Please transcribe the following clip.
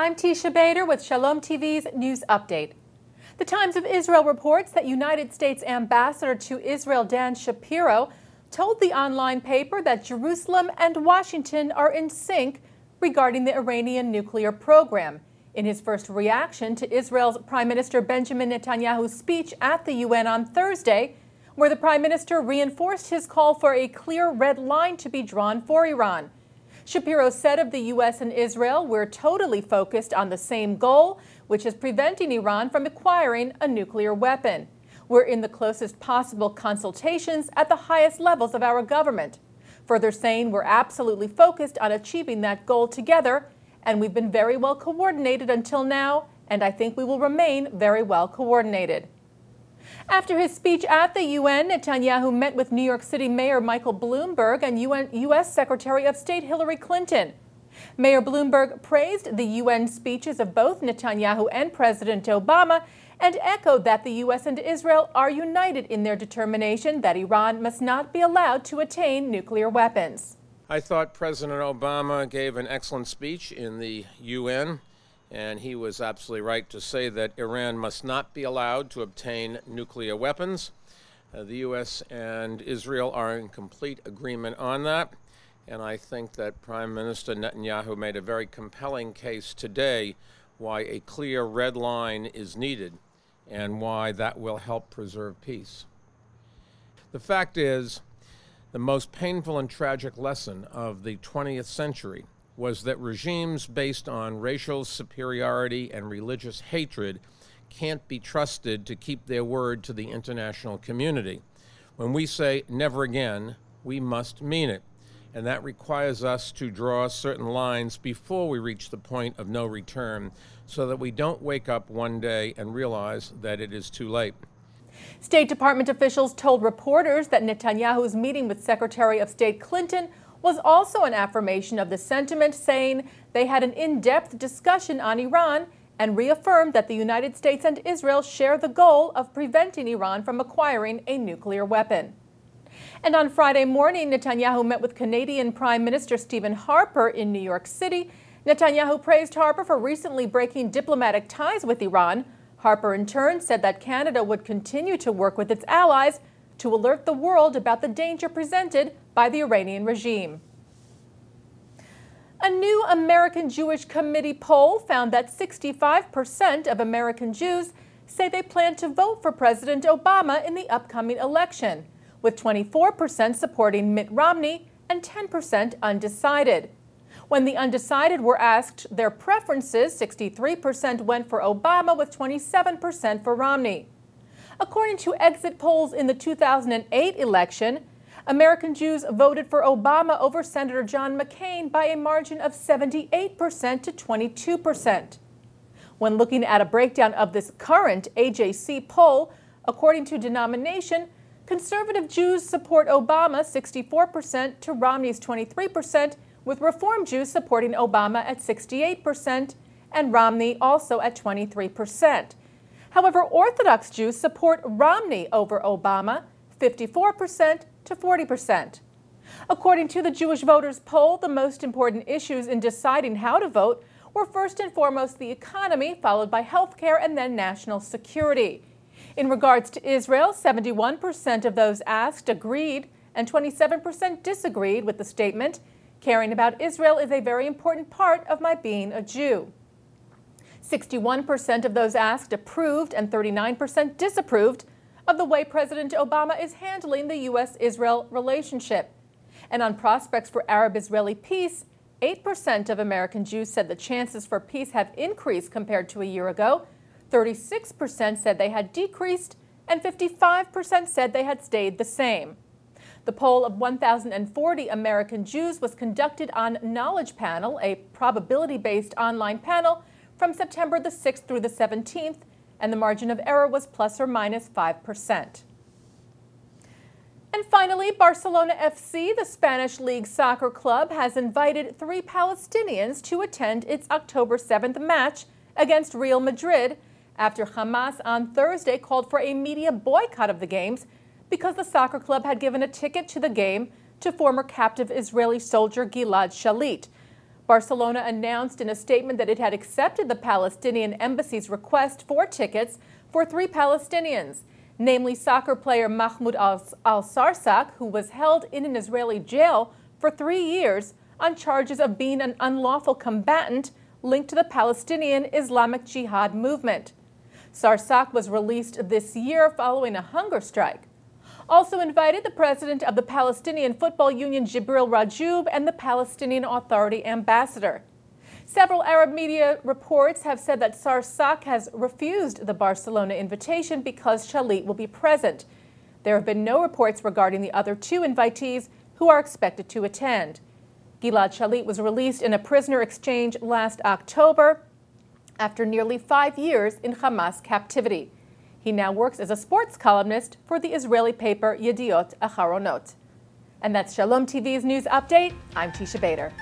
I'm Teisha Bader with Shalom TV's News Update. The Times of Israel reports that United States Ambassador to Israel Dan Shapiro told the online paper that Jerusalem and Washington are in sync regarding the Iranian nuclear program in his first reaction to Israel's Prime Minister Benjamin Netanyahu's speech at the UN on Thursday, where the Prime Minister reinforced his call for a clear red line to be drawn for Iran. Shapiro said of the U.S. and Israel, "We're totally focused on the same goal, which is preventing Iran from acquiring a nuclear weapon. We're in the closest possible consultations at the highest levels of our government." Further saying, "We're absolutely focused on achieving that goal together, and we've been very well coordinated until now, and I think we will remain very well coordinated." After his speech at the UN, Netanyahu met with New York City Mayor Michael Bloomberg and U.S. Secretary of State Hillary Clinton. Mayor Bloomberg praised the UN speeches of both Netanyahu and President Obama and echoed that the U.S. and Israel are united in their determination that Iran must not be allowed to attain nuclear weapons. I thought President Obama gave an excellent speech in the UN, and he was absolutely right to say that Iran must not be allowed to obtain nuclear weapons. The U.S. and Israel are in complete agreement on that, and I think that Prime Minister Netanyahu made a very compelling case today why a clear red line is needed and why that will help preserve peace. The fact is, the most painful and tragic lesson of the 20th century was that regimes based on racial superiority and religious hatred can't be trusted to keep their word to the international community. When we say never again, we must mean it. And that requires us to draw certain lines before we reach the point of no return so that we don't wake up one day and realize that it is too late. State Department officials told reporters that Netanyahu's meeting with Secretary of State Clinton was also an affirmation of the sentiment, saying they had an in-depth discussion on Iran and reaffirmed that the United States and Israel share the goal of preventing Iran from acquiring a nuclear weapon. And on Friday morning, Netanyahu met with Canadian Prime Minister Stephen Harper in New York City. Netanyahu praised Harper for recently breaking diplomatic ties with Iran. Harper, in turn, said that Canada would continue to work with its allies to alert the world about the danger presented by the Iranian regime. A new American Jewish Committee poll found that 65% of American Jews say they plan to vote for President Obama in the upcoming election, with 24% supporting Mitt Romney and 10% undecided. When the undecided were asked their preferences, 63% went for Obama with 27% for Romney. According to exit polls in the 2008 election, American Jews voted for Obama over Senator John McCain by a margin of 78% to 22%. When looking at a breakdown of this current AJC poll, according to denomination, conservative Jews support Obama 64% to Romney's 23%, with Reform Jews supporting Obama at 68% and Romney also at 23%. However, Orthodox Jews support Romney over Obama, 54% to 40%. According to the Jewish Voters Poll, the most important issues in deciding how to vote were first and foremost the economy, followed by health care, and then national security. In regards to Israel, 71% of those asked agreed and 27% disagreed with the statement, "Caring about Israel is a very important part of my being a Jew." 61% of those asked approved and 39% disapproved of the way President Obama is handling the U.S.-Israel relationship. And on prospects for Arab-Israeli peace, 8% of American Jews said the chances for peace have increased compared to a year ago, 36% said they had decreased, and 55% said they had stayed the same. The poll of 1,040 American Jews was conducted on Knowledge Panel, a probability-based online panel, from September the 6th through the 17th, and the margin of error was plus or minus 5%. And finally, Barcelona FC, the Spanish League soccer club, has invited 3 Palestinians to attend its October 7th match against Real Madrid after Hamas on Thursday called for a media boycott of the games because the soccer club had given a ticket to the game to former captive Israeli soldier Gilad Shalit. Barcelona announced in a statement that it had accepted the Palestinian embassy's request for tickets for 3 Palestinians, namely soccer player Mahmoud al-Sarsak, who was held in an Israeli jail for 3 years on charges of being an unlawful combatant linked to the Palestinian Islamic Jihad movement. Sarsak was released this year following a hunger strike. Also invited the president of the Palestinian Football Union, Jibril Rajoub, and the Palestinian Authority ambassador. Several Arab media reports have said that Sarsak has refused the Barcelona invitation because Shalit will be present. There have been no reports regarding the other 2 invitees who are expected to attend. Gilad Shalit was released in a prisoner exchange last October after nearly 5 years in Hamas captivity. He now works as a sports columnist for the Israeli paper Yediot Aharonot. And that's Shalom TV's news update. I'm Teisha Bader.